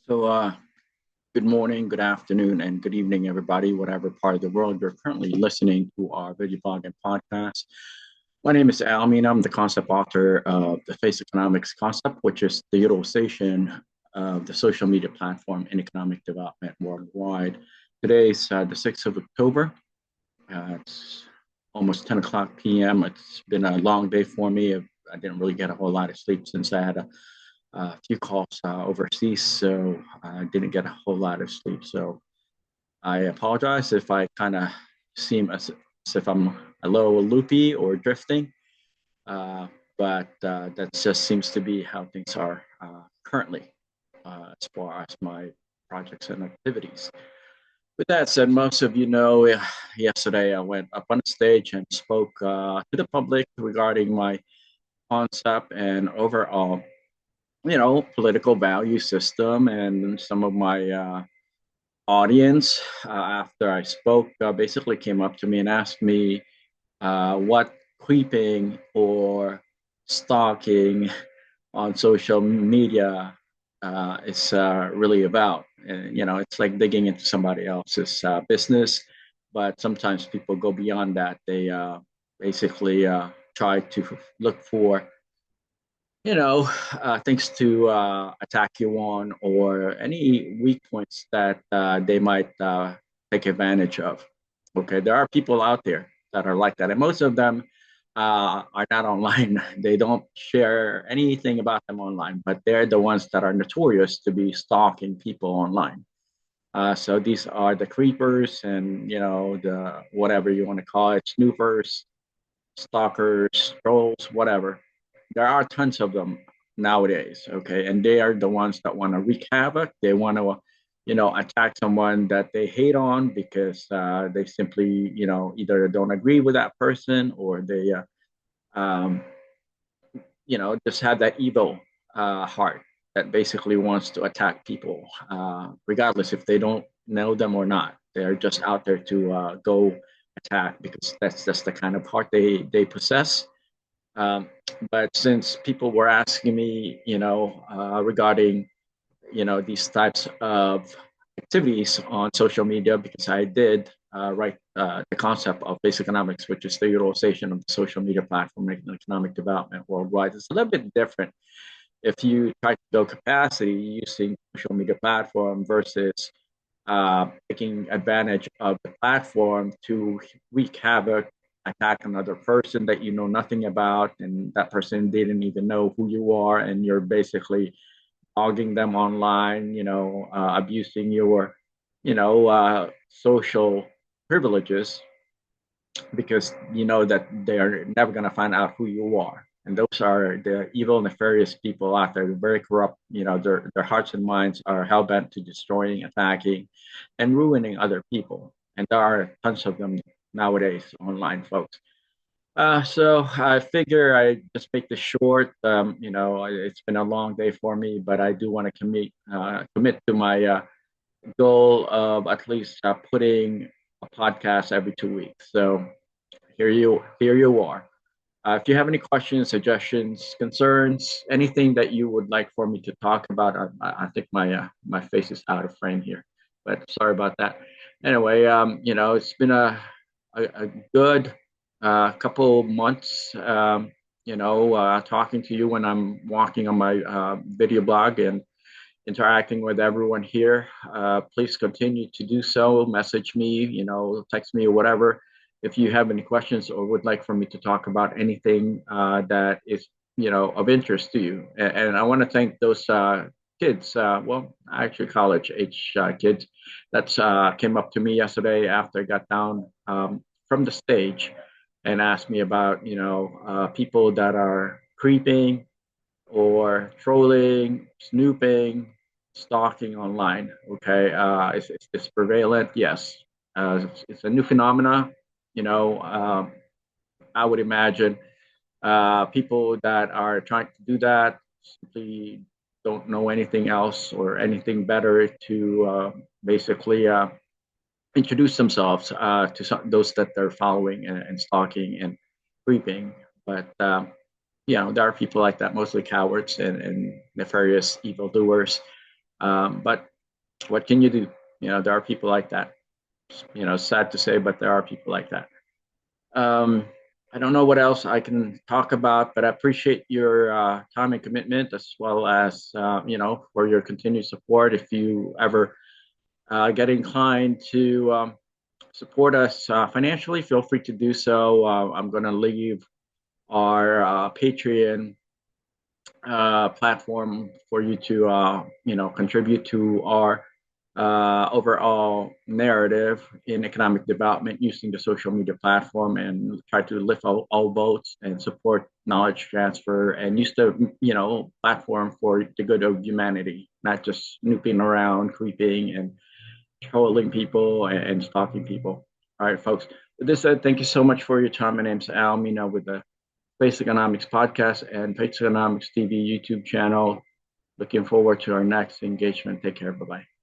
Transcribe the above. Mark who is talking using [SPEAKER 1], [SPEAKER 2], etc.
[SPEAKER 1] So, good morning, good afternoon, and good evening, everybody, whatever part of the world you're currently listening to our video blog and podcast. My name is Almin. I'm the concept author of the Face Economics concept, which is the utilization of the social media platform in economic development worldwide. Today's the 6th of October. It's almost 10 o'clock p.m. It's been a long day for me. I didn't really get a whole lot of sleep since I had a few calls overseas, so I didn't get a whole lot of sleep. So I apologize if I kind of seem as if I'm a little loopy or drifting, uh, but that just seems to be how things are currently as far as my projects and activities. With that said, most of you know, yesterday I went up on stage and spoke to the public regarding my concept and overall political value system. And some of my audience, after I spoke, basically came up to me and asked me what creeping or stalking on social media is really about. And, it's like digging into somebody else's business, but sometimes people go beyond that. They basically try to look for things to attack you on or any weak points that they might take advantage of. Okay, there are people out there that are like that, and most of them are not online. They don't share anything about them online, but they're the ones that are notorious to be stalking people online. So these are the creepers and the whatever you want to call it, snoopers, stalkers, trolls, whatever. There are tons of them nowadays, okay? And they are the ones that want to wreak havoc. They want to, attack someone that they hate on because they simply, either don't agree with that person or they, um, just have that evil heart that basically wants to attack people, regardless if they don't know them or not. They're just out there to go attack because that's just the kind of heart they possess. um, but since people were asking me, regarding, these types of activities on social media, because I did write the concept of basic economics, which is the utilization of the social media platform in economic development worldwide. It's a little bit different if you try to build capacity using social media platform versus taking advantage of the platform to wreak havoc, attack another person that you know nothing about, and that person didn't even know who you are, and you're basically dogging them online, abusing your, social privileges because you know that they're never going to find out who you are. And those are the evil, nefarious people out there. They're very corrupt. Their hearts and minds are hell bent to destroying, attacking, and ruining other people. And there are tons of them nowadays online, folks. So I figure I just make this short. It's been a long day for me, but I do want to commit to my goal of at least putting a podcast every 2 weeks. So here you are. If you have any questions, suggestions, concerns, anything that you would like for me to talk about, I think my face is out of frame here, but sorry about that. Anyway, it's been a good couple months. Talking to you when I'm walking on my video blog and interacting with everyone here. Please continue to do so. Message me, text me or whatever. If you have any questions or would like for me to talk about anything that is, of interest to you. And I want to thank those kids, well, actually college age kids that came up to me yesterday after I got down from the stage and asked me about, people that are creeping or trolling, snooping, stalking online. Okay, it's prevalent. Yes, it's a new phenomena. You know, um, I would imagine people that are trying to do that simply don't know anything else or anything better to basically introduce themselves to those that they're following and stalking and creeping. But there are people like that, mostly cowards and nefarious evildoers But what can you do? There are people like that. Sad to say, but there are people like that. Um, I don't know what else I can talk about, but I appreciate your time and commitment, as well as for your continued support. If you ever get inclined to support us financially, feel free to do so. I'm going to leave our Patreon platform for you to contribute to our overall narrative in economic development using the social media platform, and try to lift all boats and support knowledge transfer, and use the platform for the good of humanity, not just snooping around, creeping, and trolling people and stalking people. All right, folks. With this said, thank you so much for your time. My name's Al Mina with the Face Economics podcast and Face Economics TV YouTube channel. Looking forward to our next engagement. Take care. Bye bye.